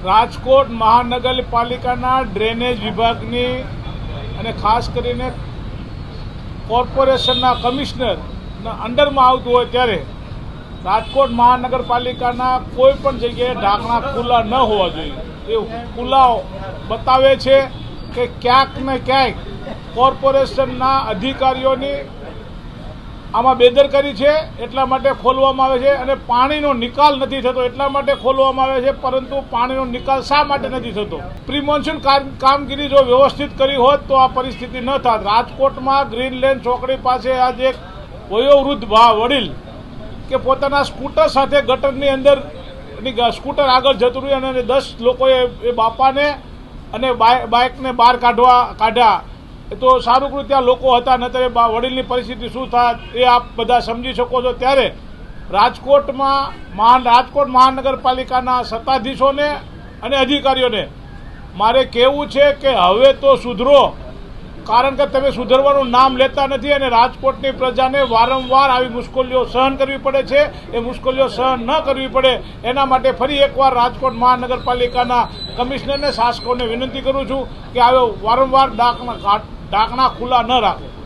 રાજકોટ મહાનગરપાલિકાના ડ્રેનેજ વિભાગની અને ખાસ કરીને કોર્પોરેશનના કમિશનરના અંડરમાં આવતું હોય ત્યારે રાજકોટ મહાનગરપાલિકાના કોઈ પણ જગ્યાએ ઢાંકણા ખુલ્લા ન હોવા જોઈએ એ ખુલ્લા બતાવે છે કે ક્યાંક ને ક્યાંક કોર્પોરેશનના અધિકારીઓની આમાં બેદરકારી છે, એટલા માટે ખોલવામાં આવે છે. અને પાણીનો નિકાલ નથી થતો એટલા માટે ખોલવામાં આવે છે, પરંતુ પાણીનો નિકાલ શા માટે નથી થતો? પ્રી મોન્સૂન કામગીરી જો વ્યવસ્થિત કરી હોત તો આ પરિસ્થિતિ ન થાત. રાજકોટમાં ગ્રીનલેન્ડ ચોકડી પાસે આજે એક વયોવૃદ્ધ વડીલ કે પોતાના સ્કૂટર સાથે ગટરની અંદર સ્કૂટર આગળ જતું રહ્યું અને 10 લોકોએ એ બાપાને અને બાઇકને બહાર કાઢ્યા. તો સારું કર્યું ત્યાં લોકો હતા, નતર વડીલની પરિસ્થિતિ શું થાય એ આપ બધા સમજી શકો છો. ત્યારે રાજકોટ મહાનગરપાલિકાના સત્તાધીશોને અને અધિકારીઓને મારે કહેવું છે કે હવે તો સુધરો, કારણ કે તમે સુધરવાનું નામ લેતા નથી અને રાજકોટની પ્રજાને વારંવાર આવી મુશ્કેલીઓ સહન કરવી પડે છે. એ મુશ્કેલીઓ સહન ન કરવી પડે એના માટે ફરી એકવાર રાજકોટ મહાનગરપાલિકાના કમિશનરને, શાસકોને વિનંતી કરું છું કે હવે વારંવાર ઢાંકણા ખુલ્લા ન રાખે.